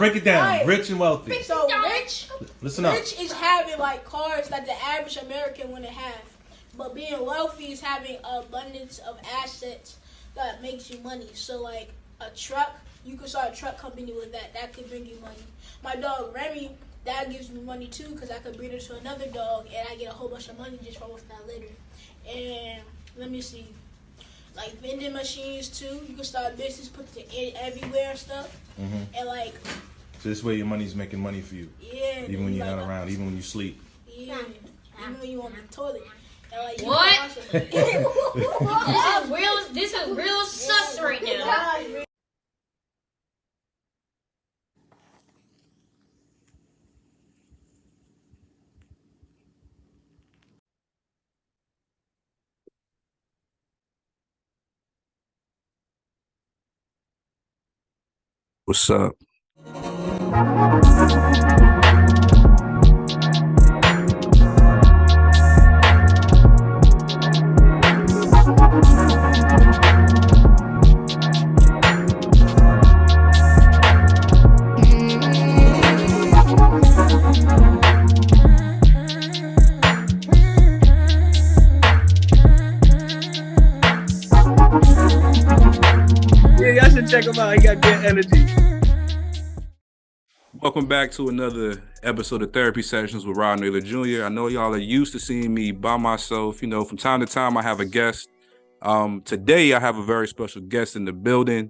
break it down. Right. Rich and wealthy. So rich, Listen up. rich is having like cars that the average American wouldn't have, but being wealthy is having an abundance of assets that makes you money. So like a truck, you can start a truck company with that. That could bring you money. My dog Remy, that gives me money too because I could breed her to another dog and I get a whole bunch of money just from with that litter. And let me see, like vending machines too. You can start a business, put it everywhere and stuff. And like, so this way your money's making money for you. yeah. Even when you're not around, even when you sleep. Yeah. Even when you on the toilet. And like, What? This is real sus right now. What's up? Yeah, y'all should check him out. He got good energy. Welcome back to another episode of Therapy Sessions with Rob Naylor Jr. I know y'all are used to seeing me by myself. You know, from time to time, I have a guest. Today, I have a very special guest in the building.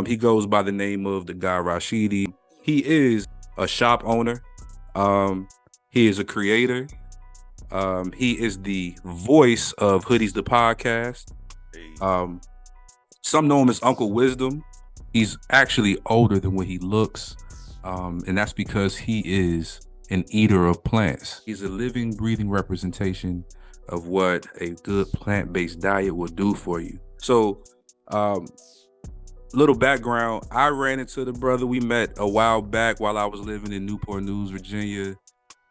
He goes by the name of the guy Rashidi. He is a shop owner. He is a creator. He is the voice of Hoodies the podcast. Some know him as Uncle Wisdom. He's actually older than what he looks. And that's because he is an eater of plants. He's a living, breathing representation of what a good plant-based diet will do for you. So, little background, I ran into the brother. We met a while back while I was living in Newport News, Virginia.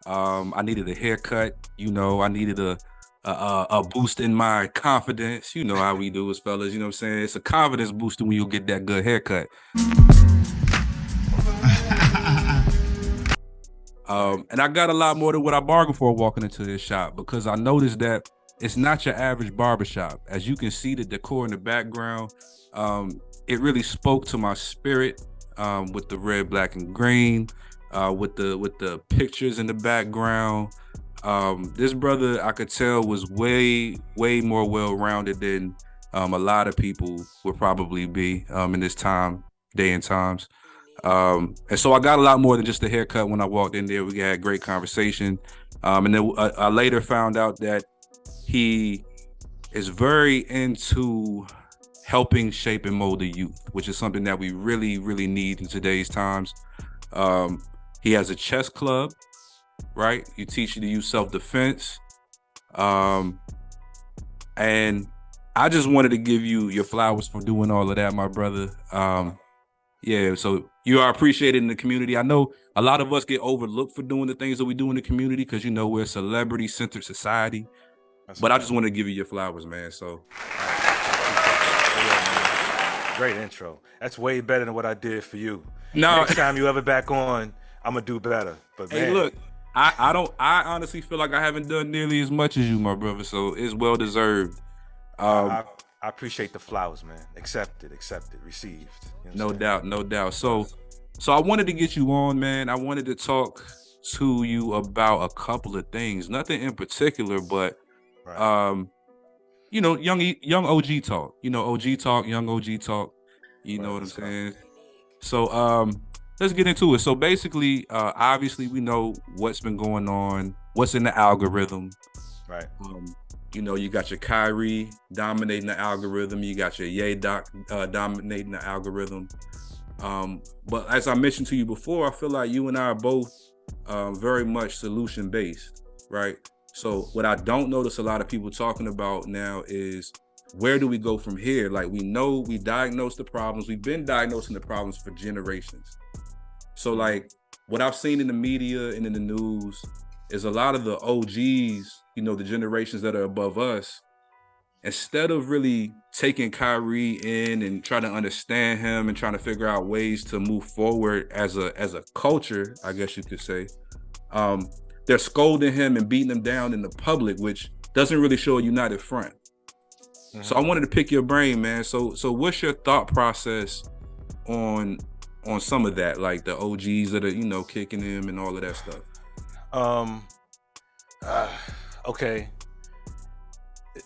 I needed a haircut. You know, I needed a boost in my confidence. You know how we do as fellas, you know what I'm saying? It's a confidence booster when you get that good haircut. And I got a lot more than what I bargained for walking into this shop because I noticed that it's not your average barbershop. As you can see, the decor in the background, it really spoke to my spirit with the red, black, and green, with the pictures in the background. This brother, I could tell, was way more well-rounded than a lot of people would probably be in this day and times. And so I got a lot more than just a haircut when I walked in there. We had a great conversation. And then I later found out that he is very into helping shape and mold the youth, which is something that we really need in today's times. He has a chess club, right? You teach you to use self-defense. And I just wanted to give you your flowers for doing all of that, my brother. Yeah, so you are appreciated in the community. I know a lot of us get overlooked for doing the things that we do in the community because, you know, we're a celebrity-centered society. But I just want to give you your flowers, man. So, great intro. That's way better than what I did for you. No. Next time you ever back on, I'm gonna do better. But man, hey, look, I honestly feel like I haven't done nearly as much as you, my brother. So it's well deserved. I appreciate the flowers, man. Accepted, received. You know no doubt. So I wanted to get you on, man. I wanted to talk to you about a couple of things. Nothing in particular, but right. You know, young OG talk. You know, OG talk, young OG talk. You know what I'm saying? So let's get into it. So basically, obviously we know what's been going on, what's in the algorithm. Right. You know, you got your Kyrie dominating the algorithm. You got your Ye dominating the algorithm. But as I mentioned to you before, I feel like you and I are both very much solution-based, right? So what I don't notice a lot of people talking about now is where do we go from here? Like, we know we diagnosed the problems. We've been diagnosing the problems for generations. So like what I've seen in the media and in the news is a lot of the OGs, you know, the generations that are above us, instead of really taking Kyrie in and trying to understand him and trying to figure out ways to move forward as a culture, I guess you could say, they're scolding him and beating him down in the public, which doesn't really show a united front. Mm-hmm. So I wanted to pick your brain, man. So what's your thought process on some of that, like the OGs that are, kicking him and all of that stuff? Okay.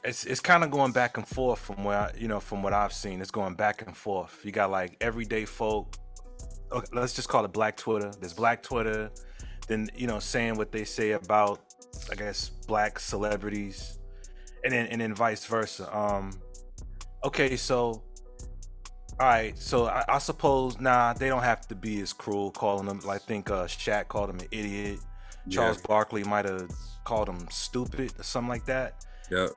It's kind of going back and forth from where from what I've seen. It's going back and forth. You got like everyday folk. Okay, let's just call it Black Twitter. There's Black Twitter, then saying what they say about, I guess, Black celebrities, and then vice versa. Okay, so all right, so I suppose they don't have to be as cruel, calling them. I think Shaq called him an idiot. Charles Barkley might have called him stupid or something like that. Yeah.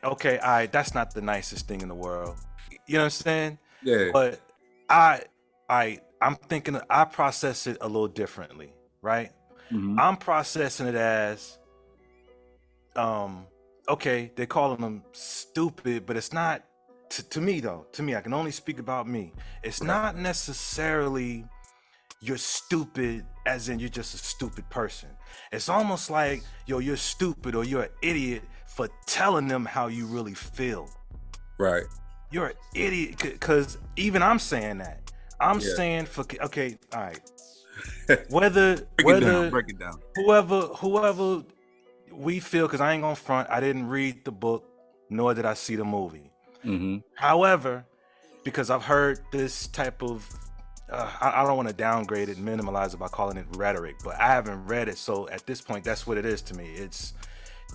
Okay, all right, that's not the nicest thing in the world. You know what I'm saying? Yeah. But I'm thinking, I process it a little differently, right? Mm-hmm. I'm processing it as, okay, they're calling them stupid, but it's not, to me, I can only speak about me. It's not necessarily you're stupid as in you're just a stupid person. It's almost like, you're stupid or you're an idiot for telling them how you really feel. Right. You're an idiot, because even I'm saying that. I'm saying okay, all right. Whether break it down. Whoever we feel, because I ain't gonna front, I didn't read the book, nor did I see the movie. Mm-hmm. However, because I've heard this type of I don't want to downgrade it and minimalize it by calling it rhetoric, but I haven't read it, so at this point, that's what it is to me. It's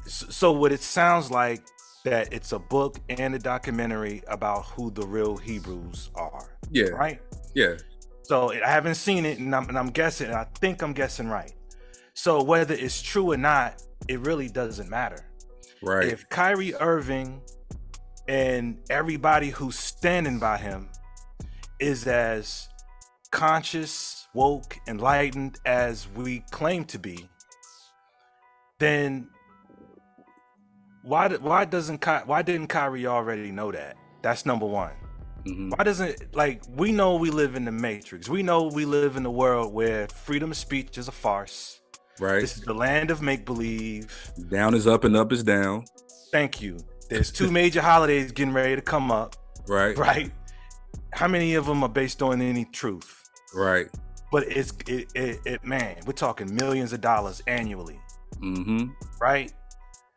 so what it sounds like, that it's a book and a documentary about who the real Hebrews are. Yeah. Right? Yeah. So I haven't seen it, and I'm guessing, and I think I'm guessing right. So whether it's true or not, it really doesn't matter. Right. If Kyrie Irving and everybody who's standing by him is as conscious, woke, enlightened as we claim to be, then why didn't Kyrie already know that? That's number one. Mm-hmm. Why doesn't, we know we live in the Matrix. We know we live in a world where freedom of speech is a farce. Right. This is the land of make-believe. Down is up and up is down. Thank you. There's two major holidays getting ready to come up. Right. Right. How many of them are based on any truth? Right. But man, we're talking millions of dollars annually. Mm-hmm. Right.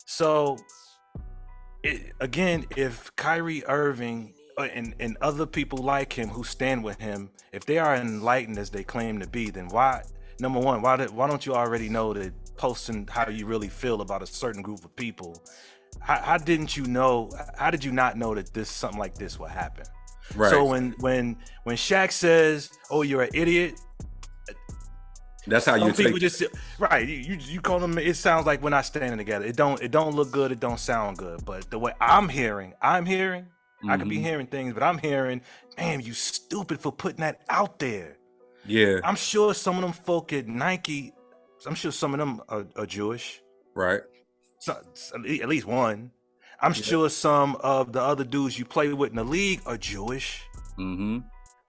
So, again, if Kyrie Irving and other people like him who stand with him, if they are enlightened as they claim to be, then why don't you already know that posting how you really feel about a certain group of people? How did you not know that something like this would happen? Right. So when Shaq says, "Oh, you're an idiot," that's how you people just right. You call them. It sounds like we're not standing together. It don't look good. It don't sound good. But the way I'm hearing. Mm-hmm. I could be hearing things, but I'm hearing, man, you stupid for putting that out there. Yeah. I'm sure some of them folk at Nike, I'm sure some of them are Jewish. Right. So, at least one. I'm sure some of the other dudes you play with in the league are Jewish. Mm-hmm.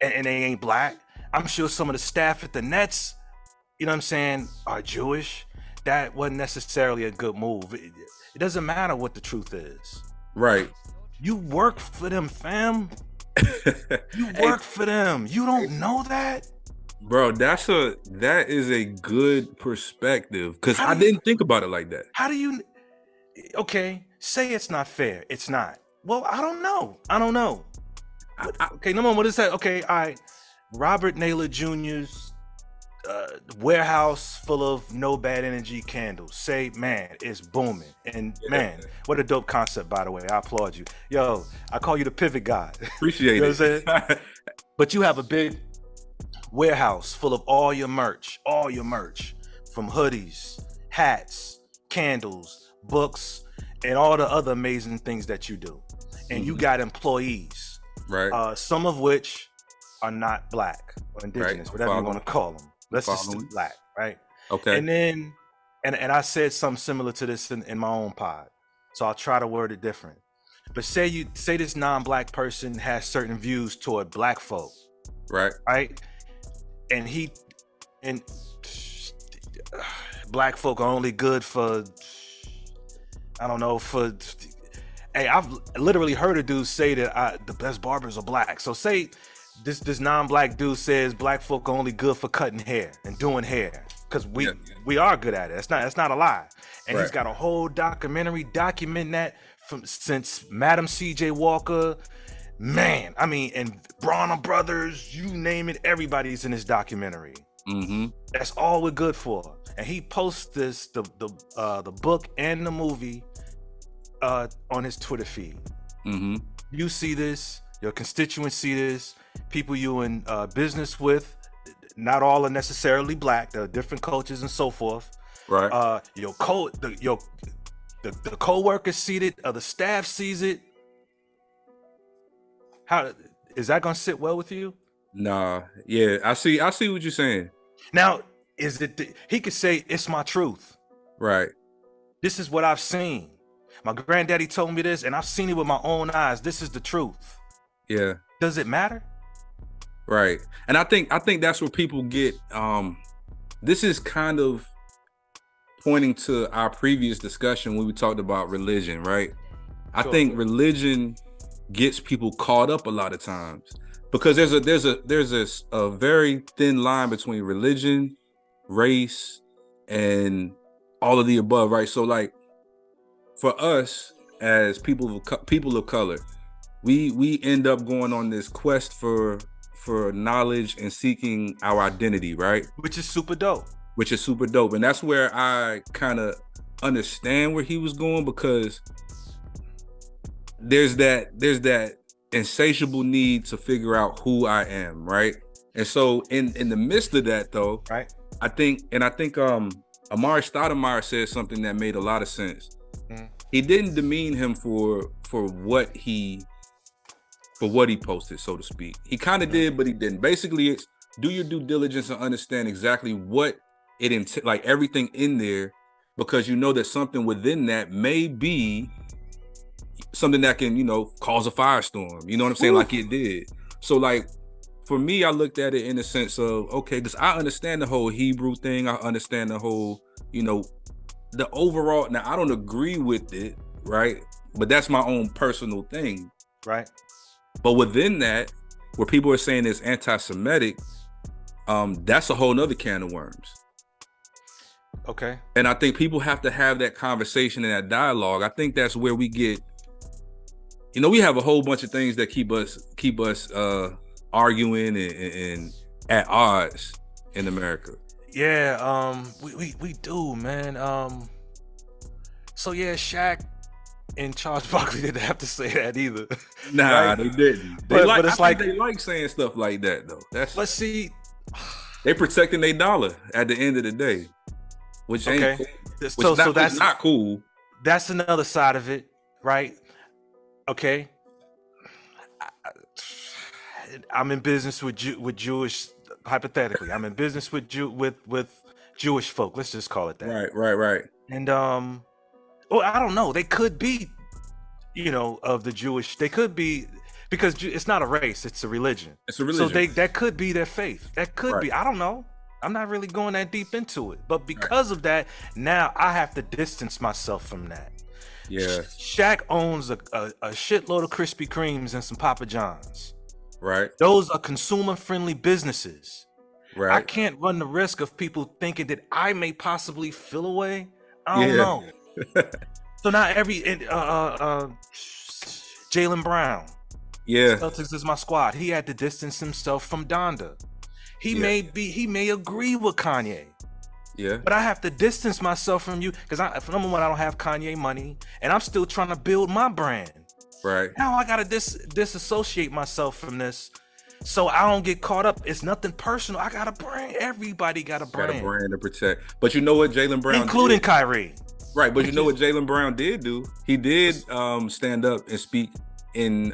And they ain't black. I'm sure some of the staff at the Nets, you know what I'm saying, are Jewish. That wasn't necessarily a good move. It doesn't matter what the truth is. Right. You work for them, fam. You work for them. You don't know that? Bro, that is a good perspective, because I didn't think about it like that. How do you, okay, say it's not fair. It's not. Well, I don't know. Okay, number one, what is that? Okay, all right. Robert Naylor Jr.'s warehouse full of no bad energy candles. Say, man, it's booming. And man, what a dope concept, by the way. I applaud you. Yo, I call you the pivot guy. Appreciate you know it. What I'm saying? But you have a big warehouse full of all your merch, from hoodies, hats, candles, books, and all the other amazing things that you do. And you got employees, right? Some of which are not black or indigenous, whatever you want to call them. Let's just do black, right? Okay. And then, and I said something similar to this in my own pod, so I'll try to word it different. But say this non-black person has certain views toward black folk, Right. right? And black folk are only good for, I don't know, for. Hey, I've literally heard a dude say that the best barbers are black. So say this non-black dude says black folk are only good for cutting hair and doing hair, because we are good at it. That's not a lie. And he's got a whole documentary documenting that since Madam C.J. Walker, man. I mean, and Bronner Brothers, you name it, everybody's in this documentary. Mm-hmm. That's all we're good for. And he posts the book and the movie on his Twitter feed. Mm-hmm. You see this, your constituents see this, people you in business with, not all are necessarily black, there are different cultures and so forth. Right. The co-workers see it, the staff sees it. How is that gonna sit well with you? Nah. Yeah, I see what you're saying. Now, is it he could say it's my truth. Right. This is what I've seen. My granddaddy told me this, and I've seen it with my own eyes. This is the truth. Yeah. Does it matter? Right. And I think that's where people get this is kind of pointing to our previous discussion when we talked about religion, right? I think religion gets people caught up a lot of times because there's a very thin line between religion, race, and all of the above, right? So like for us as people of color, we end up going on this quest for knowledge and seeking our identity, right? Which is super dope. And that's where I kind of understand where he was going, because there's that insatiable need to figure out who I am, right? And so in the midst of that though, right, I think Amari Stoudemire said something that made a lot of sense. He didn't demean him for what he posted, so to speak. He kind of did, but he didn't. Basically, it's do your due diligence and understand exactly what it like everything in there, because you know that something within that may be something that can, cause a firestorm. You know what I'm saying? Like it did. So like for me, I looked at it in the sense of, okay, I understand the whole Hebrew thing. I understand the whole, the overall. Now I don't agree with it, right? But that's my own personal thing. Right. But within that, where people are saying it's anti-Semitic, that's a whole nother can of worms. Okay. And I think people have to have that conversation and that dialogue. I think that's where we get, we have a whole bunch of things that keep us arguing and at odds in America. Yeah, we do, man. So yeah, Shaq and Charles Barkley didn't have to say that either. Nah, right? They didn't. They They like saying stuff like that though. Let's see. They protecting their dollar at the end of the day, which ain't cool. So that's not cool. That's another side of it, right? Okay. I'm in business with Jewish. Hypothetically, I'm in business with Jewish folk. Let's just call it that. Right. And I don't know. They could be, of the Jewish. They could be, because it's not a race; it's a religion. It's a religion. So that could be their faith. That could be. I don't know. I'm not really going that deep into it. But because of that, now I have to distance myself from that. Yeah. Shaq owns a shitload of Krispy Kremes and some Papa John's. Right. Those are consumer-friendly businesses. Right. I can't run the risk of people thinking that I may possibly feel away. I don't know. So now Jaylen Brown. Yeah. Celtics is my squad. He had to distance himself from Donda. He may agree with Kanye. Yeah. But I have to distance myself from you because number one, I don't have Kanye money, and I'm still trying to build my brand. Right. Now I gotta disassociate myself from this, so I don't get caught up. It's nothing personal. I got a brand. Everybody got a brand. Got a brand to protect. But you know what Jaylen Brown, including Kyrie. Right. But you know what Jaylen Brown did do? He did stand up and speak in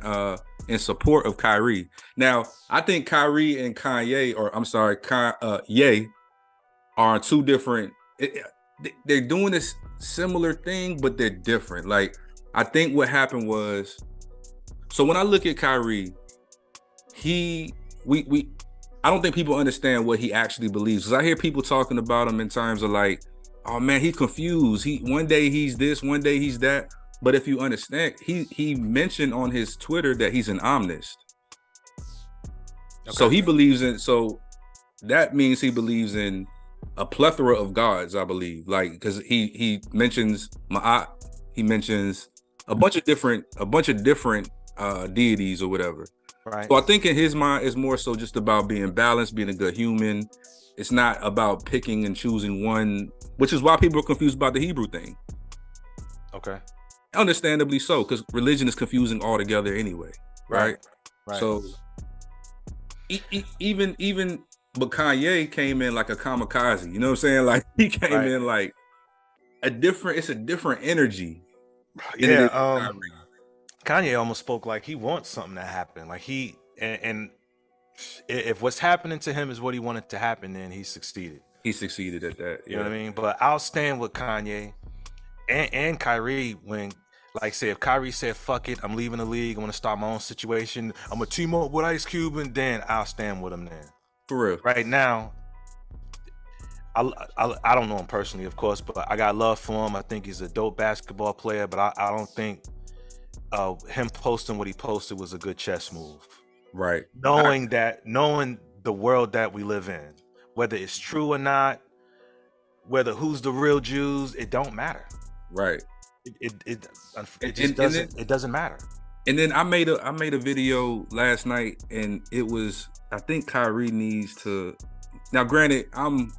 support of Kyrie. Now I think Kyrie and Kanye, or I'm sorry, Ye, are two different. They're doing this similar thing, but they're different. Like I think what happened was, so when I look at Kyrie, I don't think people understand what he actually believes. Because I hear people talking about him in terms of like, oh man, he's confused. One day he's this, one day he's that. But if you understand, he mentioned on his Twitter that he's an omnist. Okay. So he believes in, so that means he believes in a plethora of gods, I believe. Like, because he mentions Ma'at, he mentions a bunch of different deities or whatever. Right. So I think in his mind it's more so just about being balanced, being a good human. It's not about picking and choosing one, which is why people are confused about the Hebrew thing. Okay. Understandably so, because religion is confusing altogether anyway. Right. So even but Kanye came in like a kamikaze. You know what I'm saying? Like he came in like it's a different energy. Yeah. Kanye almost spoke like he wants something to happen. Like and if what's happening to him is what he wanted to happen, then he succeeded. He succeeded at that. You know what I mean? But I'll stand with Kanye and Kyrie when, like, say, if Kyrie said, fuck it, I'm leaving the league, I'm going to start my own situation, I'm going to team up with Ice Cube, and then I'll stand with him then. For real. Right now, I don't know him personally, of course, but I got love for him. I think he's a dope basketball player, but I don't think him posting what he posted was a good chess move. Right. Knowing the world that we live in, whether it's true or not, whether who's the real Jews, it don't matter. Right. It just doesn't. It doesn't matter. And then I made a video last night, and it was, I think Kyrie needs to. Now, granted, I'm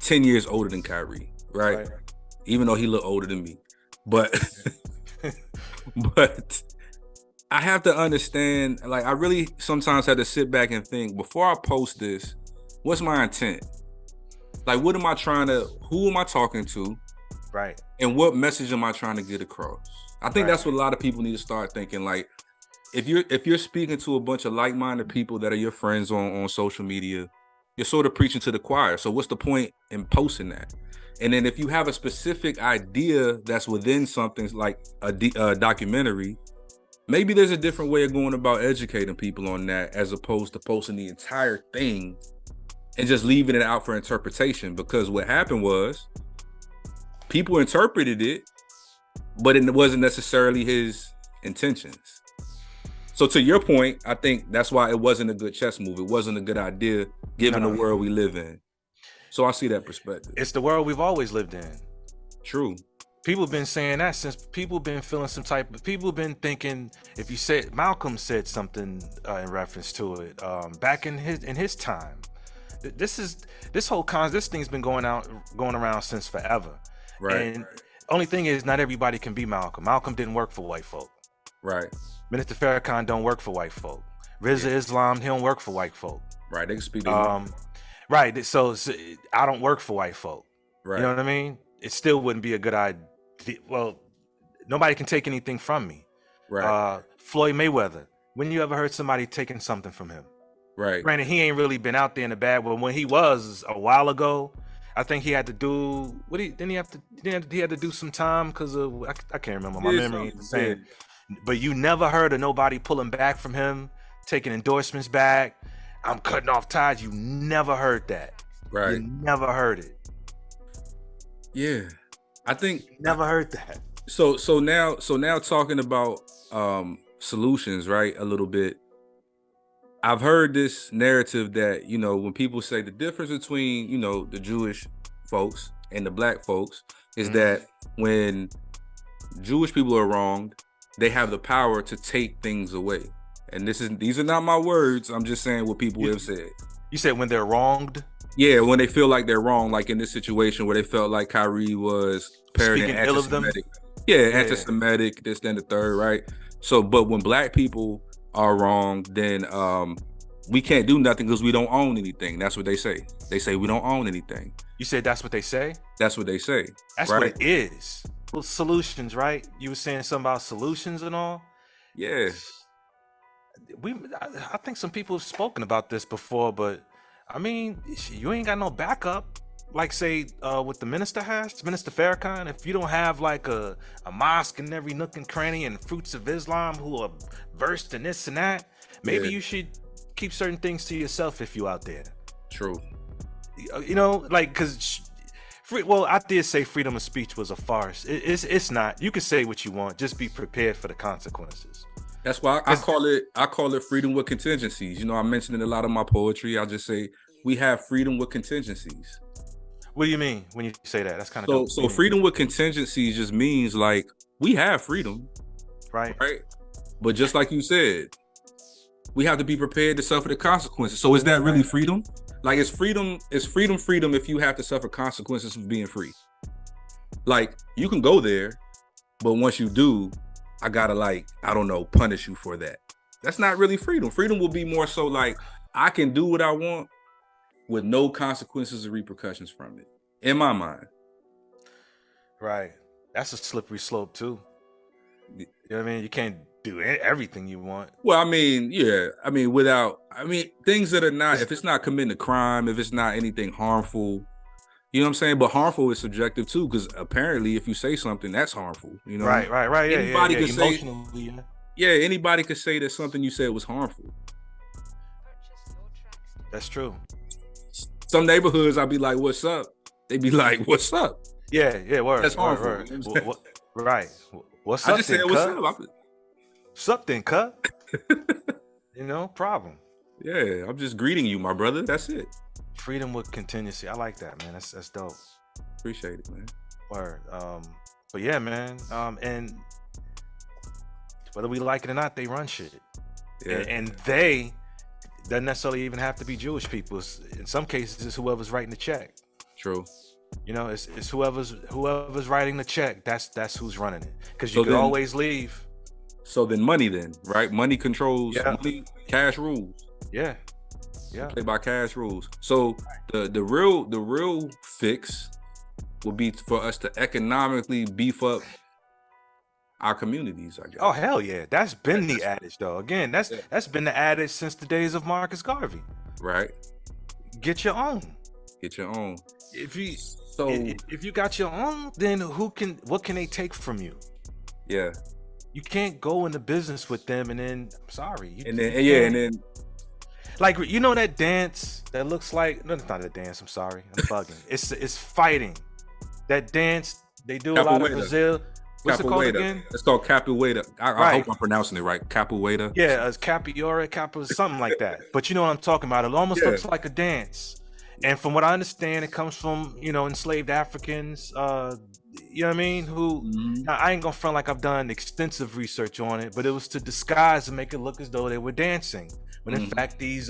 10 years older than Kyrie, right? Even though he look older than me, but but I have to understand. Like, I really sometimes have to sit back and think before I post this. What's my intent? Like, what am I trying to? Who am I talking to? Right. And what message am I trying to get across? I think that's what a lot of people need to start thinking. Like, if you're speaking to a bunch of like-minded people that are your friends on social media, you're sort of preaching to the choir. So what's the point in posting that? And then if you have a specific idea that's within something like a documentary, maybe there's a different way of going about educating people on that, as opposed to posting the entire thing and just leaving it out for interpretation. Because what happened was, people interpreted it, but it wasn't necessarily his intentions. So to your point, I think that's why it wasn't a good chess move. It wasn't a good idea given the world we live in. So I see that perspective. It's the world we've always lived in. True. People have been saying that since people have been feeling some type of, people have been thinking, if you said, Malcolm said something in reference to it back in his time. This thing's been going around since forever. Right. And only thing is, not everybody can be Malcolm. Malcolm didn't work for white folk. Right. Minister Farrakhan don't work for white folk. Rizza Islam, he don't work for white folk. Right. They can speak. Right. So I don't work for white folk. Right. You know what I mean? It still wouldn't be a good idea. Well, nobody can take anything from me. Right. Floyd Mayweather. When you ever heard somebody taking something from him? Right. Granted, he ain't really been out there in the bad, but when he was a while ago, I think he had to do he had to do some time because of I can't remember, my memory ain't the same. But you never heard of nobody pulling back from him, taking endorsements back. I'm cutting off ties. You never heard that. Right. You never heard it. Yeah. I think never heard that. So now talking about solutions, right? A little bit. I've heard this narrative that, when people say the difference between, the Jewish folks and the black folks is that when Jewish people are wronged, they have the power to take things away. And these are not my words. I'm just saying what people have said. You said when they're wronged? Yeah, when they feel like they're wrong, like in this situation where they felt like Kyrie was parroting anti-Semitic. Anti-Semitic, this, then the third, right? So, but when black people are wrong, then we can't do nothing because we don't own anything. That's what they say. They say we don't own anything. You said that's what they say? That's what they say. That's right? What it is. Well, solutions, right? You were saying something about solutions and all? Yeah. I think some people have spoken about this before, but I mean, you ain't got no backup. like say what the minister has, Minister Farrakhan, if you don't have like a mosque in every nook and cranny and fruits of Islam who are versed in this and that, maybe you should keep certain things to yourself if you out there. True. You know, like because well, I did say freedom of speech was a farce. It's not. You can say what you want, just be prepared for the consequences. That's why I call it freedom with contingencies. You know, I mentioned in a lot of my poetry. I just say we have freedom with contingencies. What do you mean when you say that? That's kind of so freedom with contingencies just means like we have freedom, right? But just like you said, we have to be prepared to suffer the consequences. So is that really freedom? Like is freedom if you have to suffer consequences for being free? Like you can go there, but once you do, I gotta punish you for that. That's not really freedom. Freedom will be more so like I can do what I want with no consequences or repercussions from it, in my mind. Right. That's a slippery slope too. You know what I mean? You can't do everything you want. Well, I mean, things that are not, if it's not committing a crime, if it's not anything harmful, you know what I'm saying? But harmful is subjective too, because apparently if you say something, that's harmful. You know? Right. Anybody could say, emotionally. Anybody could say that something you said was harmful. That's true. Some neighborhoods, I'll be like, "What's up?" They be like, "What's up?" Yeah, word. That's harmful. Word. Right. What's up? I just said, "What's up?" What's up then, cut? You know, problem. Yeah, I'm just greeting you, my brother. That's it. Freedom with contingency. I like that, man. That's dope. Appreciate it, man. Word. But yeah, man. And whether we like it or not, they run shit. Yeah. And they doesn't necessarily even have to be Jewish people. In some cases, it's whoever's writing the check. True. You know, it's whoever's writing the check. That's who's running it. Because you can always leave. So then money right? Money controls, money, cash rules. Yeah. Play by cash rules. So the real fix would be for us to economically beef up our communities, I guess. Oh hell yeah. That's been the adage though. Again, that's been the adage since the days of Marcus Garvey. Right. Get your own. Get your own. If you got your own, then what can they take from you? Yeah. You can't go into business with them and then and then like, you know that dance that looks like, no, it's not a dance, I'm sorry, I'm bugging. It's fighting. That dance they do a lot in Brazil. What's it called again? It's called capoeira. I hope I'm pronouncing it right. Capoeira. Yeah, it's capoeira, something like that. But you know what I'm talking about. It almost looks like a dance. And from what I understand, it comes from, enslaved Africans, you know what I mean? Who, now, I ain't gonna front like I've done extensive research on it, but it was to disguise and make it look as though they were dancing. When in fact, this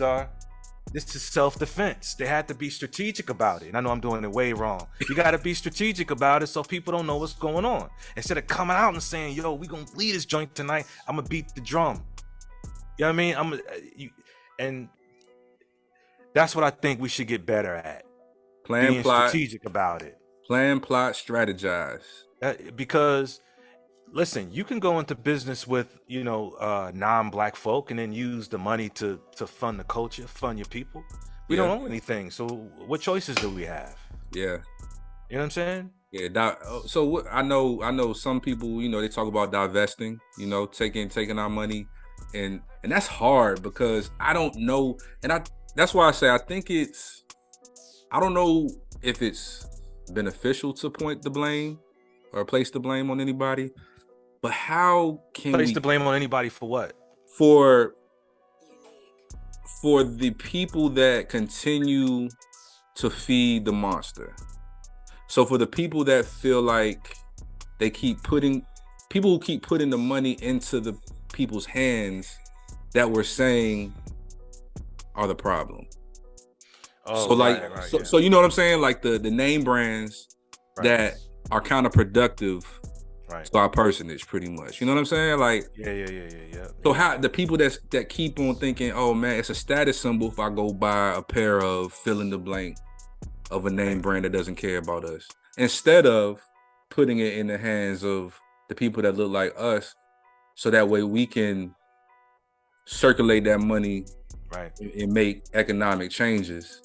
is self-defense. They had to be strategic about it. And I know I'm doing it way wrong. You gotta be strategic about it so people don't know what's going on. Instead of coming out and saying, yo, we gonna lead this joint tonight, I'm gonna beat the drum. You know what I mean? And that's what I think we should get better at. Being strategic about it. Plan, plot, strategize. Because, listen, you can go into business with, non-black folk and then use the money to fund the culture, fund your people. We don't own anything. So what choices do we have? Yeah. You know what I'm saying? Yeah. So I know some people, they talk about divesting, taking our money. And that's hard because I don't know. And that's why I say I don't know if it's beneficial to point the blame or place the blame on anybody, but how can place the blame on anybody for what? For the people that continue to feed the monster. So for the people that feel like they people who keep putting the money into the people's hands that we're saying are the problem. Oh, so you know what I'm saying? Like the name brands that are counterproductive to our personage, pretty much. You know what I'm saying? Like yeah. So how the people that keep on thinking, oh man, it's a status symbol if I go buy a pair of fill in the blank of a name brand that doesn't care about us, instead of putting it in the hands of the people that look like us, so that way we can circulate that money and make economic changes.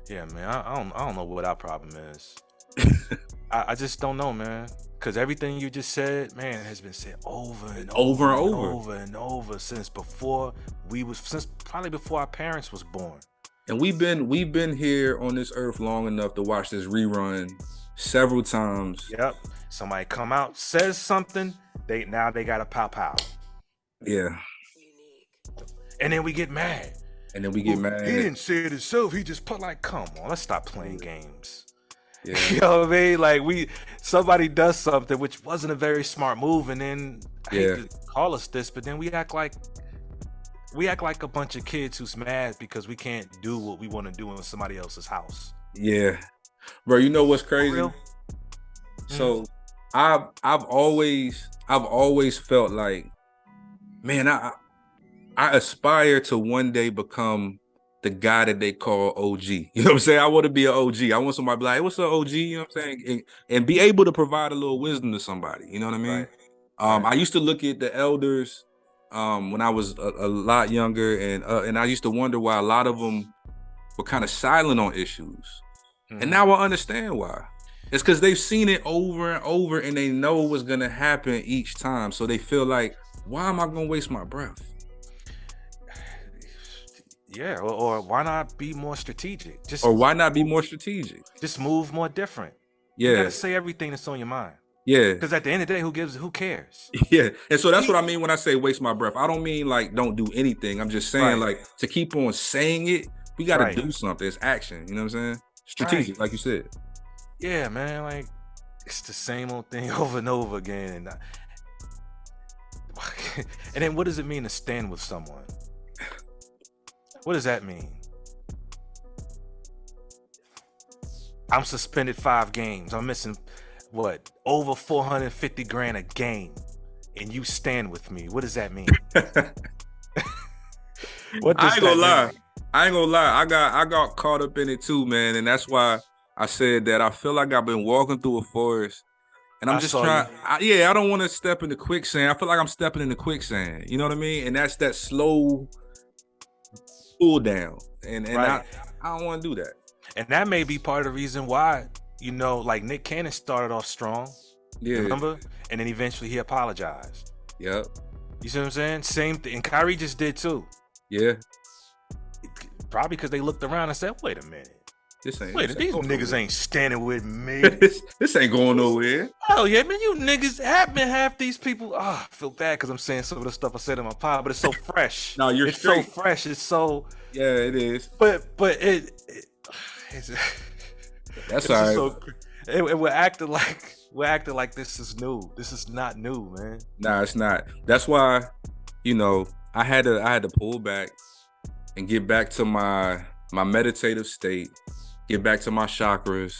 Yeah, man. I don't know what our problem is. I just don't know, man. Because everything you just said, man, has been said over and over and over since probably before our parents was born. And we've been here on this earth long enough to watch this rerun several times. Yep. Somebody come out, says something, they gotta pow. Yeah. And then we get mad. He didn't say it himself. He just put come on, let's stop playing games. Yeah. You know what I mean? Like somebody does something which wasn't a very smart move, and then I hate to call us this, but then we act like a bunch of kids who's mad because we can't do what we want to do in somebody else's house. Yeah. Bro, you know what's crazy? For real? So I've always felt like, man, I aspire to one day become the guy that they call OG. You know what I'm saying? I want to be an OG. I want somebody to be like, hey, what's up, OG? You know what I'm saying? And be able to provide a little wisdom to somebody. You know what I mean? Right. I used to look at the elders when I was a lot younger, and I used to wonder why a lot of them were kind of silent on issues. And now I understand why. It's because they've seen it over and over, and they know what's gonna happen each time. So they feel like, why am I gonna waste my breath? Yeah, or why not be more strategic? Just move more different. Yeah. You gotta say everything that's on your mind. Yeah. Because at the end of the day, who cares? Yeah. And so that's what I mean when I say waste my breath. I don't mean like don't do anything. I'm just saying like to keep on saying it, we gotta do something. It's action. You know what I'm saying? Strategic, like you said. Yeah, man. Like it's the same old thing over and over again. And then what does it mean to stand with someone? What does that mean? I'm suspended 5 games. I'm missing over 450 grand a game, and you stand with me. What does that mean? I ain't gonna lie. I got caught up in it too, man, and that's why I said that I feel like I've been walking through a forest, and I'm just trying. I don't want to step into quicksand. I feel like I'm stepping into quicksand. You know what I mean? And that's that slow pull down, and I don't want to do that. And that may be part of the reason why, like Nick Cannon started off strong. Yeah. Remember? And then eventually he apologized. Yep. You see what I'm saying? Same thing. And Kyrie just did too. Yeah. Probably because they looked around and said, wait a minute. These niggas ain't standing with me. This ain't going nowhere. Oh yeah, man, you niggas have been half these people. I feel bad because I'm saying some of the stuff I said in my pod, but it's so fresh. No, it's straight. So fresh. It's so it is. But that's all right. So, we're acting like this is new. This is not new, man. Nah, it's not. That's why, I had to pull back and get back to my meditative state. Get back to my chakras.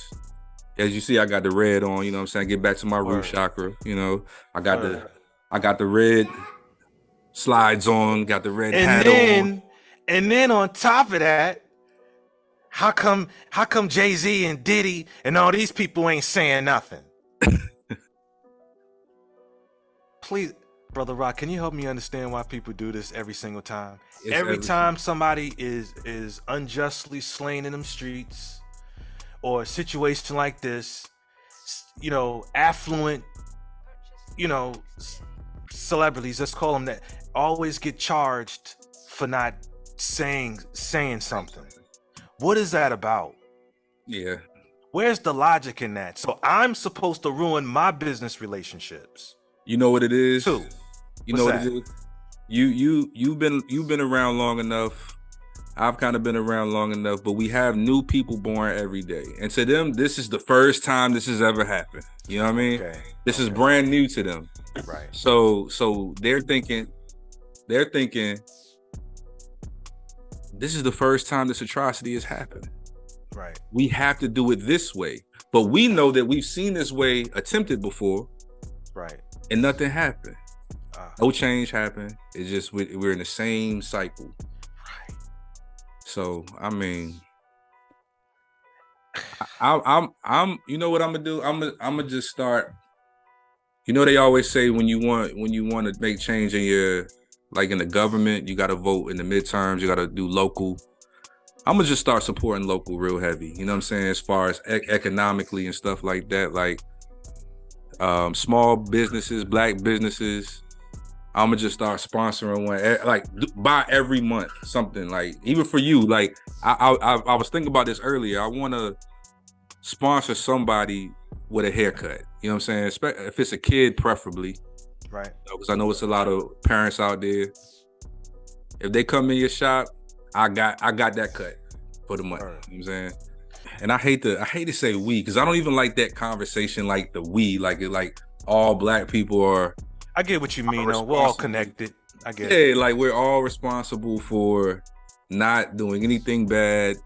As you see, I got the red on, you know what I'm saying? Get back to my root chakra, I got the red slides on, got the red hat on. And then on top of that, how come Jay-Z and Diddy and all these people ain't saying nothing? Please, Brother Rock, can you help me understand why people do this every single time? Every time somebody is unjustly slain in them streets, or a situation like this, affluent, celebrities, let's call them that, always get charged for not saying something. What is that about? Yeah. Where's the logic in that? So I'm supposed to ruin my business relationships. You know what it is? Too. You know what it is? You've been around long enough. I've kind of been around long enough, but we have new people born every day. And to them, this is the first time this has ever happened. You know what I mean? Okay. This is brand new to them. Right. So they're thinking this is the first time this atrocity has happened. Right. We have to do it this way. But we know that we've seen this way attempted before. Right. And nothing happened. No change happened. It's just we're in the same cycle. Right. So I mean, I'm. You know what I'm gonna do? I'm gonna just start. They always say when you want to make change in your, like in the government, you got to vote in the midterms. You got to do local. I'm gonna just start supporting local real heavy. You know what I'm saying? As far as economically and stuff like that, like small businesses, black businesses. I'm gonna just start sponsoring one, like buy every month something. Like even for you, like I was thinking about this earlier. I want to sponsor somebody with a haircut. You know what I'm saying? If it's a kid, preferably. Right. Because I know it's a lot of parents out there. If they come in your shop, I got that cut for the month. Right. You know what I'm saying? And I hate to say we, because I don't even like that conversation like the we, like all black people are. I get what you mean, though. We're all connected. I get it. Like we're all responsible for not doing anything bad,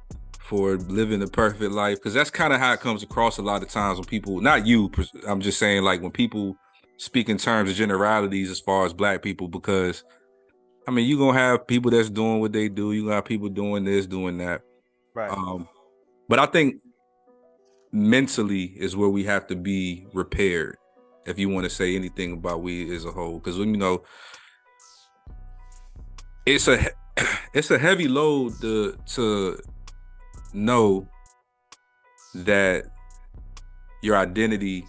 for living the perfect life. Because that's kind of how it comes across a lot of times when people, not you, I'm just saying, like when people speak in terms of generalities as far as black people, because I mean, you're gonna have people that's doing what they do, you're gonna have people doing this, doing that. Right. But I think mentally is where we have to be repaired if you want to say anything about we as a whole. Because, you know, it's a heavy load to know that your identity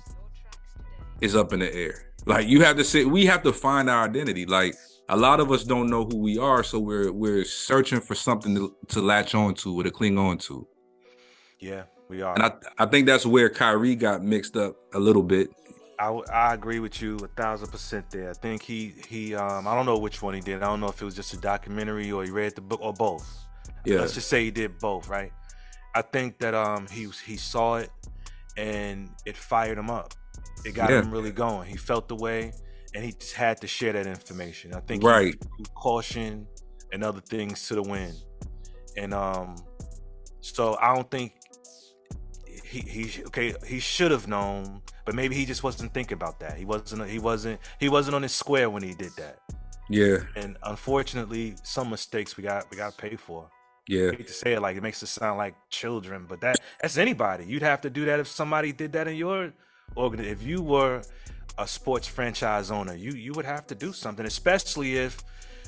is up in the air. Like we have to find our identity. Like a lot of us don't know who we are, so we're searching for something to latch on to or to cling on to. Yeah, we are. And I think that's where Kyrie got mixed up a little bit. I agree with you 1,000% there. I think he I don't know which one he did. I don't know if it was just a documentary or he read the book or both. Yeah. Let's just say he did both, right? I think that he saw it and it fired him up. It got him really going. He felt the way and he just had to share that information. I think he threw caution and other things to the wind. And so I don't think he should have known, but maybe he just wasn't thinking about that. He wasn't on his square when he did that. Yeah. And unfortunately, some mistakes we got to pay for. Yeah. I hate to say it, like it makes it sound like children, but that's anybody. You'd have to do that if somebody did that in your organization. If you were a sports franchise owner, you would have to do something, especially if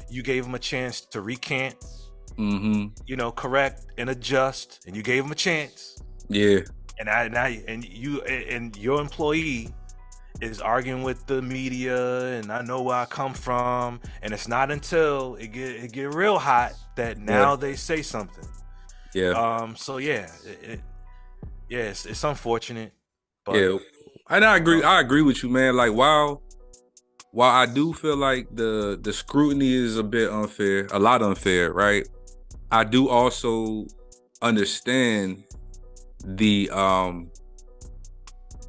you gave them a chance to recant, correct and adjust, and you gave them a chance. Yeah. And your employee is arguing with the media, and I know where I come from, and it's not until it get real hot that now they say something. Yeah. So it's unfortunate. But, yeah. And I agree with you, man. Like while I do feel like the scrutiny is a bit unfair, a lot unfair, right? I do also understand the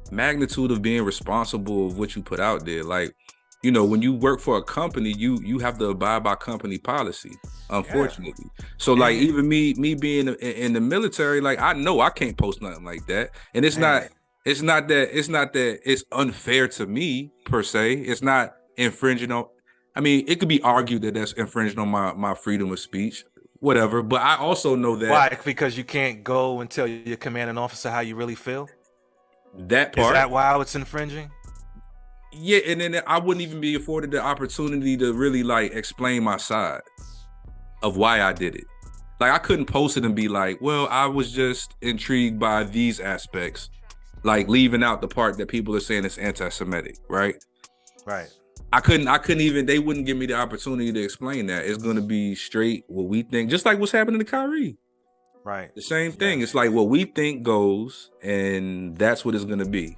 magnitude of being responsible of what you put out there. Like, you know, when you work for a company, you have to abide by company policy, unfortunately. So like even me being in the military, like I know I can't post nothing like that. And it's not that it's unfair to me per se. It's not infringing on, I mean, it could be argued that that's infringing on my freedom of speech, whatever. But I also know that. Why? Because you can't go and tell your commanding officer how you really feel? That part. Is that why it's infringing? Yeah, and then I wouldn't even be afforded the opportunity to really like explain my side of why I did it. Like I couldn't post it and be like, well, I was just intrigued by these aspects, like leaving out the part that people are saying is anti-Semitic, right? Right. I couldn't even, they wouldn't give me the opportunity to explain that. It's going to be straight what we think, just like what's happening to Kyrie. Right. The same thing. It's like what we think goes, and that's what it's going to be.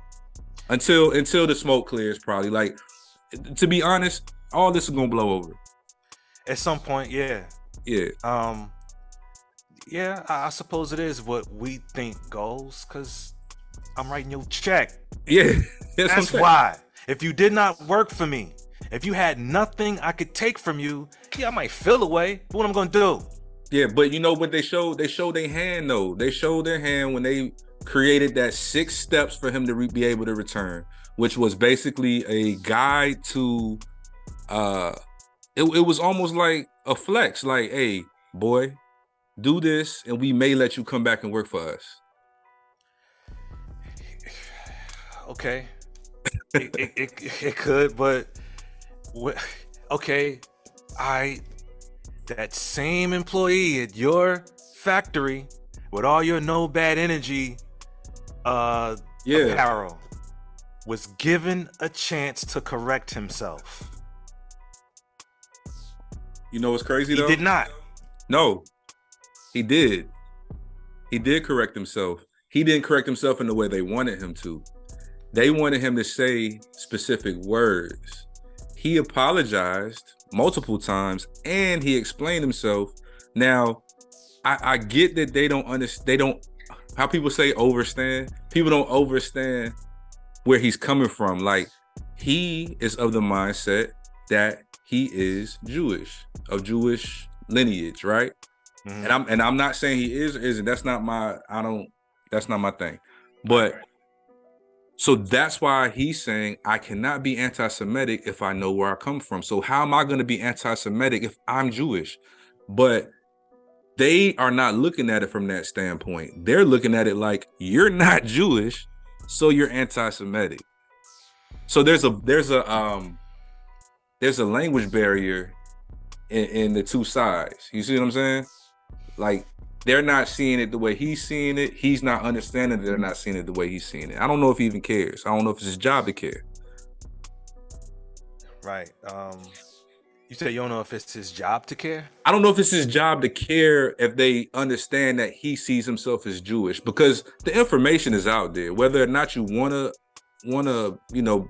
Until the smoke clears, probably. Like, to be honest, all this is going to blow over. At some point, yeah. Yeah. I suppose it is what we think goes, because I'm writing your check. Yeah. That's why. If you did not work for me, if you had nothing I could take from you, I might feel away. But what I'm going to do? Yeah, but you know what they showed their hand, though. They showed their hand when they created that 6 steps for him to be able to return, which was basically a guide to, it was almost like a flex. Like, hey, boy, do this and we may let you come back and work for us. Okay. It could, but okay, that same employee at your factory with all your no bad energy apparel was given a chance to correct himself. You know what's crazy though? He did not. No, he did. He did correct himself. He didn't correct himself in the way they wanted him to. They wanted him to say specific words. He apologized multiple times and he explained himself. Now, I get that they don't understand. They don't, how people say overstand. People don't understand where he's coming from. Like, he is of the mindset that he is Jewish, of Jewish lineage, right? Mm-hmm. And I'm not saying he is or isn't. That's not my thing. But so that's why he's saying I cannot be anti-Semitic if I know where I come from. So how am I going to be anti-Semitic if I'm Jewish? But they are not looking at it from that standpoint. They're looking at it like you're not Jewish, so you're anti-Semitic. So there's a language barrier in the two sides. You see what I'm saying? Like, they're not seeing it the way he's seeing it. He's not understanding that they're not seeing it the way he's seeing it. I don't know if he even cares. I don't know if it's his job to care. Right. You said you don't know if it's his job to care? I don't know if it's his job to care if they understand that he sees himself as Jewish, because the information is out there. Whether or not you wanna,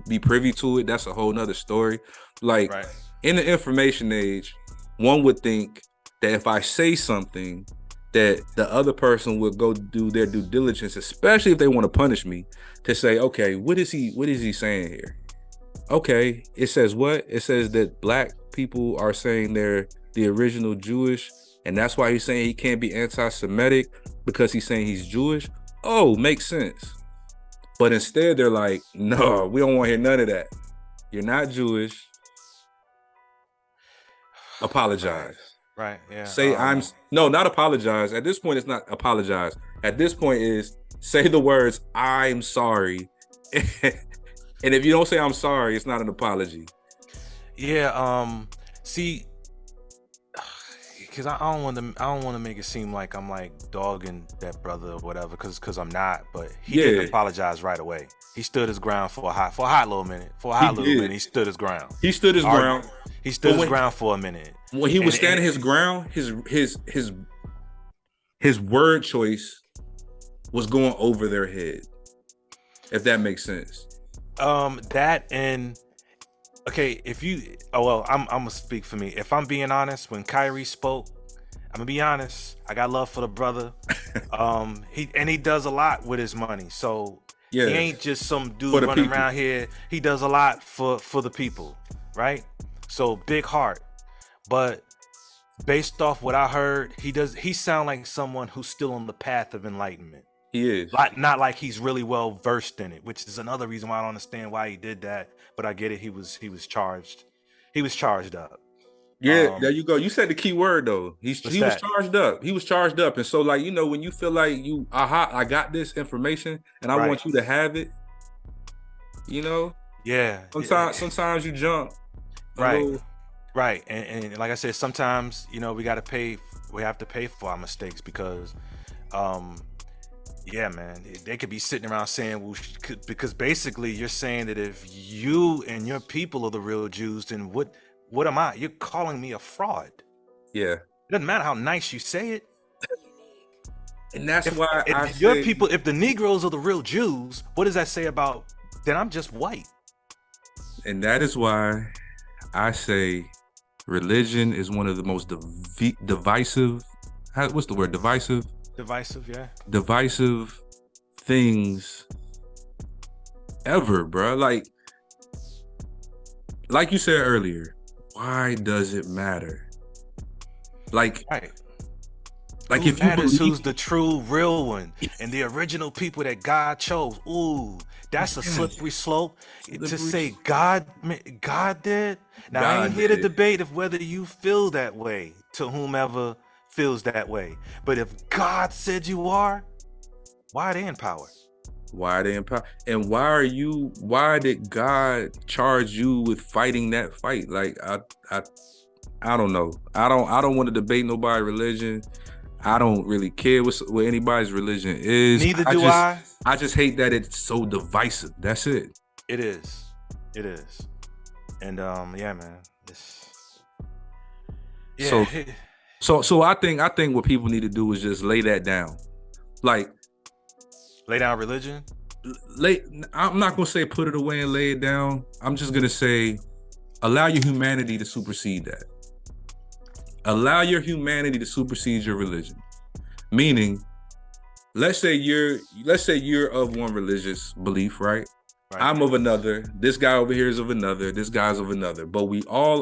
be privy to it, that's a whole nother story. Like, right. In the information age, one would think that if I say something, that the other person will go do their due diligence, especially if they want to punish me, to say, okay, what is he saying here? Okay, it says what? It says that black people are saying they're the original Jewish, and that's why he's saying he can't be anti-Semitic, because he's saying he's Jewish. Oh, makes sense. But instead they're like, no, we don't want to hear none of that. You're not Jewish. Apologize. Right, yeah. Say not apologize. At this point, it's not apologize. At this point is say the words, I'm sorry. And if you don't say I'm sorry, it's not an apology. Yeah, see, because I don't want to make it seem like I'm like dogging that brother or whatever, because I'm not. But he didn't apologize right away. He stood his ground for a hot little minute. He stood his ground. He stood his ground. He stood his ground for a minute. When he was standing his ground, his word choice was going over their head. If that makes sense. That and okay, I'm gonna speak for me. If I'm being honest, when Kyrie spoke, I'm gonna be honest. I got love for the brother. He does a lot with his money. So he ain't just some dude running around here. He does a lot for the people, right? So big heart. But based off what I heard, he sound like someone who's still on the path of enlightenment. He is. Not like he's really well versed in it, which is another reason why I don't understand why he did that. But I get it. He was charged. He was charged up. Yeah, there you go. You said the key word though. He was charged up. He was charged up. And so, like, when you feel like I got this information and I want you to have it, Yeah. Sometimes you jump. Right. Right. And like I said, sometimes, we have to pay for our mistakes, because yeah, man, they could be sitting around saying, well, because basically you're saying that if you and your people are the real Jews, then what am I? You're calling me a fraud. Yeah. It doesn't matter how nice you say it. And that's if the Negroes are the real Jews, what does that say about, then I'm just white? And that is why I say religion is one of the most divisive. What's the word? Divisive? Divisive, yeah. Divisive things ever, bro. Like you said earlier, why does it matter? Like, right. Like, who matters who's the true real one and the original people that God chose? Ooh, that's a slippery slope to say God did. Now, God, I ain't here to debate if whether you feel that way to whomever feels that way. But if God said you are, why are they in power? Why are they in power? And why did God charge you with fighting that fight? Like, I don't know. I don't want to debate nobody's religion. I don't really care what anybody's religion is. Neither do I. I just hate that it's so divisive. That's it. It is. And yeah, man. Yeah. So I think what people need to do is just lay that down. Like, lay down religion? I'm not gonna say put it away and lay it down. I'm just gonna say allow your humanity to supersede that. Allow your humanity to supersede your religion. Meaning, let's say you're of one religious belief, right? I'm of another. This guy over here is of another. This guy's of another. But we all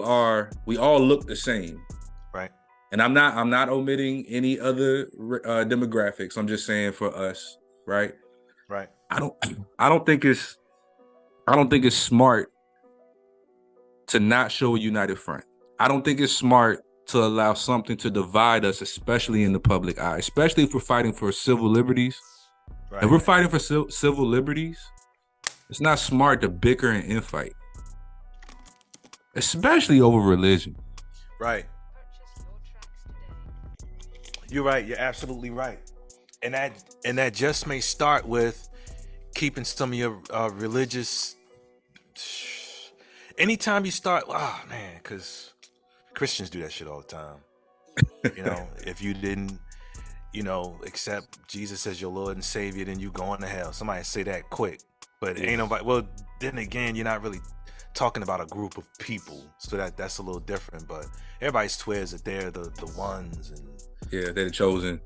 look the same. Right. And I'm not omitting any other demographics. I'm just saying for us, right? Right. I don't think it's smart to not show a united front. I don't think it's smart to allow something to divide us, especially in the public eye, especially if we're fighting for civil liberties. Right. If we're fighting for civil liberties, it's not smart to bicker and infight, especially over religion. Right. You're right. You're absolutely right. And that just may start with keeping some of your religious. Anytime you start, because Christians do that shit all the time. If you didn't, accept Jesus as your Lord and Savior, then you going to hell. Somebody say that quick, but ain't nobody. Well, then again, you're not really talking about a group of people, so that's a little different. But everybody swears that they're the ones, and they're the chosen.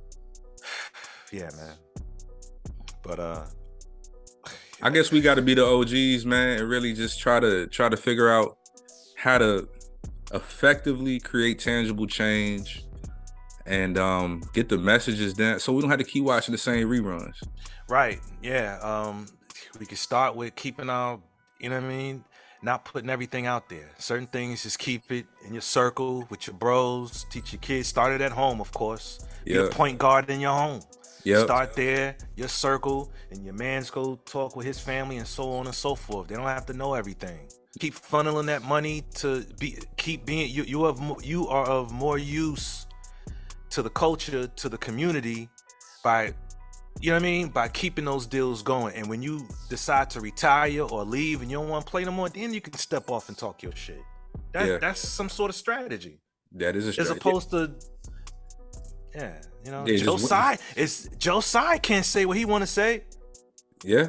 Yeah, man. But I guess we got to be the OGs, man, and really just try to figure out how to effectively create tangible change and get the messages down so we don't have to keep watching the same reruns. Right. Yeah. We can start with keeping our, not putting everything out there. Certain things, just keep it in your circle with your bros. Teach your kids. Start it at home, of course. Be a point guard in your home. Start there, your circle, and your man's go talk with his family and so on and so forth. They don't have to know everything. Keep funneling that money to keep being you are of more use to the culture, to the community by by keeping those deals going. And when you decide to retire or leave and you don't want to play no more, then you can step off and talk your shit. That's some sort of strategy. That is a strategy. As opposed to Joe Tsai can't say what he want to say. Yeah.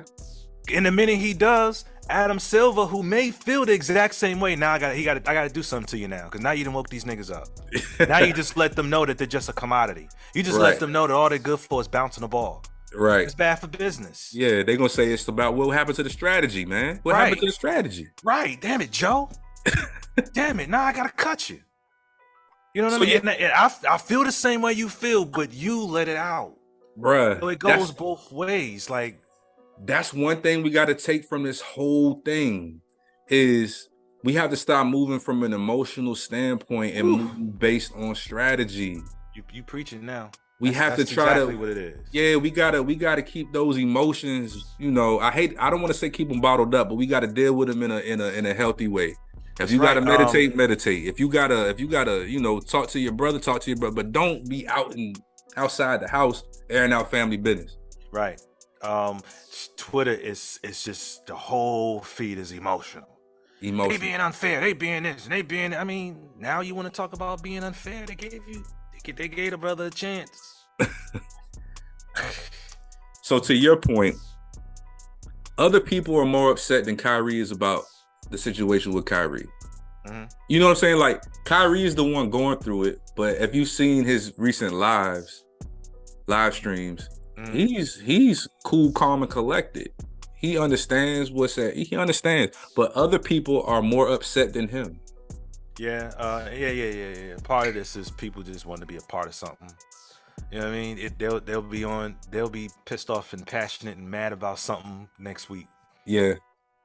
In the minute he does, Adam Silver, who may feel the exact same way, now I got to do something to you now, because now you done woke these niggas up. Now you just let them know that they're just a commodity. You just let them know that all they're good for is bouncing the ball. Right. It's bad for business. Yeah, they're gonna say it's about what happened to the strategy, man. What happened to the strategy? Right. Damn it, Joe. Damn it. Now I gotta cut you. You know what I mean? Yeah. And I feel the same way you feel, but you let it out. Bruh. So it goes both ways. Like, that's one thing we got to take from this whole thing is we have to stop moving from an emotional standpoint and move based on strategy. You preaching now. That's exactly what it is. Yeah, we gotta keep those emotions. I don't want to say keep them bottled up, but we got to deal with them in a healthy way. If you gotta meditate, meditate. If you gotta, talk to your brother, but don't be outside the house airing out family business. Right. Twitter is just the whole feed is emotional. They being unfair. They being this and they being. I mean, now you want to talk about being unfair? They gave the brother a chance. So to your point, other people are more upset than Kyrie is about the situation with Kyrie. Mm-hmm. You know what I'm saying? Like, Kyrie is the one going through it, but if you've seen his recent live streams, he's cool, calm, and collected. He understands he understands, but other people are more upset than him. Yeah. Part of this is people just want to be a part of something. You know what I mean? They'll be pissed off and passionate and mad about something next week. Yeah.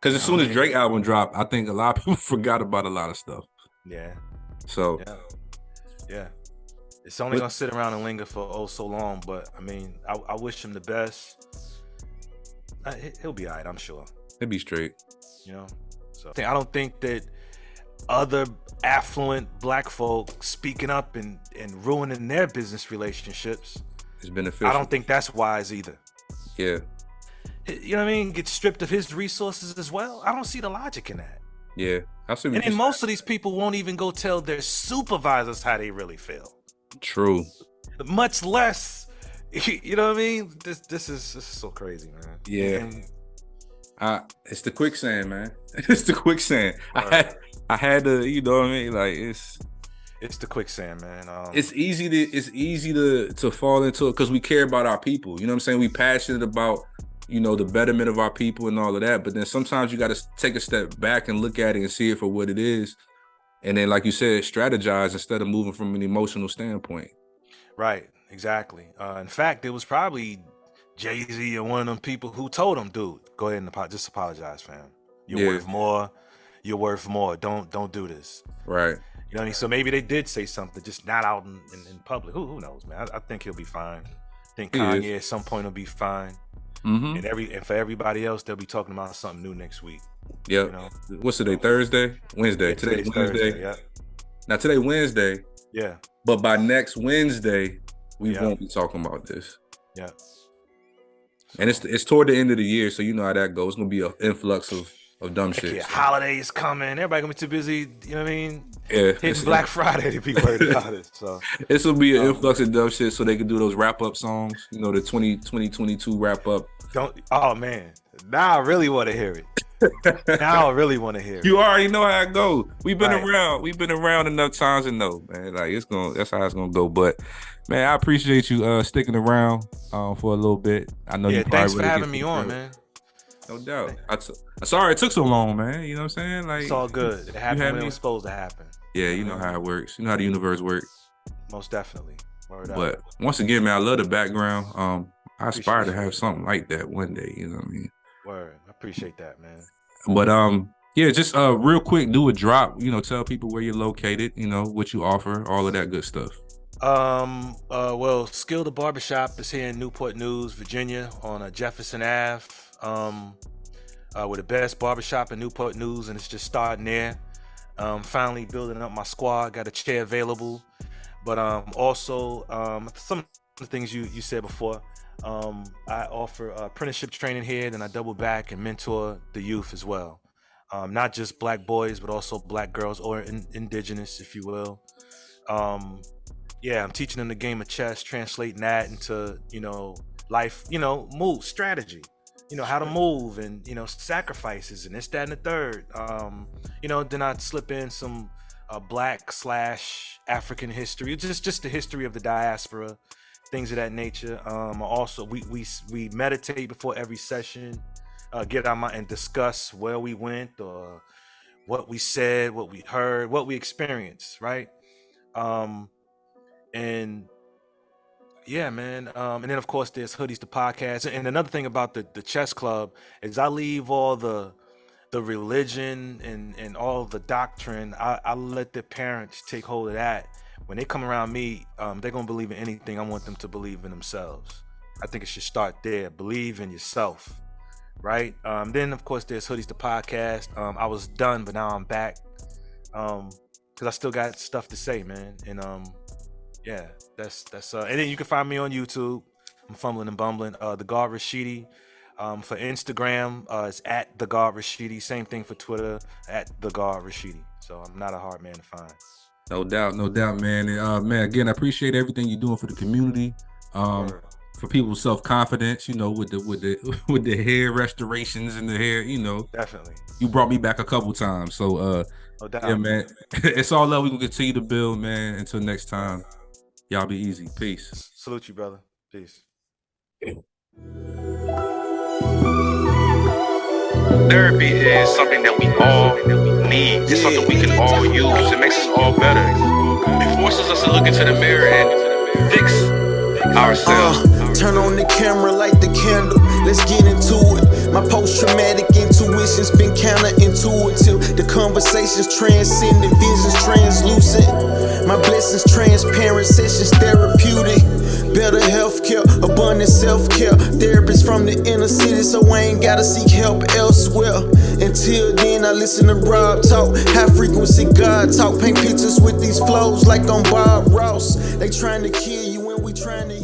Because as soon as Drake album dropped, I think a lot of people forgot about a lot of stuff. Yeah. So. Yeah. It's only going to sit around and linger for so long, but I mean, I wish him the best. He'll be all right, I'm sure. He'll be straight. So I don't think that other affluent black folk speaking up and ruining their business relationships. It's beneficial. I don't think that's wise either. Yeah. You know what I mean? Get stripped of his resources as well. I don't see the logic in that. Yeah. I see. And then most of these people won't even go tell their supervisors how they really feel. True. Much less, you know what I mean? This is so crazy, man. Yeah. It's the quicksand, man. It's the quicksand. Right. I had to, you know what I mean? Like it's the quicksand, man. It's easy to fall into it because we care about our people. You know what I'm saying? We passionate about, you know, the betterment of our people and all of that. But then sometimes you got to take a step back and look at it and see it for what it is. And then, like you said, strategize instead of moving from an emotional standpoint. Right. Exactly. In fact, it was probably Jay-Z or one of them people who told him, dude, go ahead and just apologize, fam. You're worth more. You're worth more. Don't do this. Right. You know what I mean? So maybe they did say something, just not out in public. Who knows, man? I think he'll be fine. I think Kanye at some point will be fine. Mm-hmm. And for everybody else, they'll be talking about something new next week. Yep. You know? What's today? Thursday? Wednesday. Yeah, today's Wednesday. Thursday. Yeah. Now today Wednesday. Yeah. But by next Wednesday, we won't be talking about this. Yeah. And it's toward the end of the year, so you know how that goes. It's gonna be an influx of dumb shit. Yeah, holidays coming. Everybody gonna be too busy. You know what I mean? Yeah. Hitting Black Friday to be worried about it. So this will be an influx of dumb shit, so they can do those wrap up songs. You know, the 2022 wrap up. Oh man, now I really want to hear it. Now I really want to hear it. You already know how it goes. We've been around. We've been around enough times to know, man. Like that's how it's gonna go. But man, I appreciate you sticking around for a little bit. I know you probably thanks for having me on, man. No doubt. Sorry it took so long, man. You know what I'm saying? Like it's all good. It happened when it was supposed to happen. Yeah, you know how it works. You know how the universe works. Most definitely. But once again, man, I love the background. I aspire to have something like that one day. You know what I mean? Word. I appreciate that, man. But yeah, just real quick, do a drop. You know, tell people where you're located. You know what you offer, all of that good stuff. Well, Skill the Barbershop is here in Newport News, Virginia, on Jefferson Ave. We're the best barbershop in Newport News, and it's just starting there. Finally building up my squad. Got a chair available, but also some of the things you said before. I offer apprenticeship training here, then I double back and mentor the youth as well. Not just black boys, but also black girls or indigenous, if you will. I'm teaching them the game of chess, translating that into, you know, life, you know, move strategy, you know, how to move and, you know, sacrifices and this, that, and the third. You know, then I'd slip in some Black/African history, just the history of the diaspora, things of that nature. Also, we meditate before every session, get our mind and discuss where we went or what we said, what we heard, what we experienced, right? And yeah, man. And then of course there's Hoodies the podcast. And another thing about the chess club is I leave all the religion and all the doctrine. I let the parents take hold of that. When they come around me, they're gonna believe in anything I want them to believe in themselves. I think it should start there. Believe in yourself, right? Then of course there's Hoodies the podcast. I was done, but now I'm back because I still got stuff to say, man. And yeah, that's and then you can find me on YouTube. I'm fumbling and bumbling. The God Rashidi. For Instagram, it's at the God Rashidi. Same thing for Twitter, at the God Rashidi. So I'm not a hard man to find. No doubt, man. And, man, again, I appreciate everything you're doing for the community. For people's self-confidence, you know, with the hair restorations and the hair, you know. Definitely. You brought me back a couple times. So no doubt, yeah, man. It's all love. We can continue to build, man. Until next time. Y'all be easy. Peace. Salute you, brother. Peace. Therapy is something that we all need. It's something we can all use. It makes us all better. It forces us to look into the mirror and fix ourselves. Turn on the camera, light the candle. Let's get into it. My post-traumatic intuition's been counterintuitive. The conversations transcendent, visions translucent. My blessings transparent, sessions therapeutic. better healthcare, abundant self-care. Therapists from the inner city, so I ain't gotta seek help elsewhere. Until then, I listen to Rob talk, high frequency God talk, paint pictures with these flows like on Bob Ross. They trying to kill you when we trying to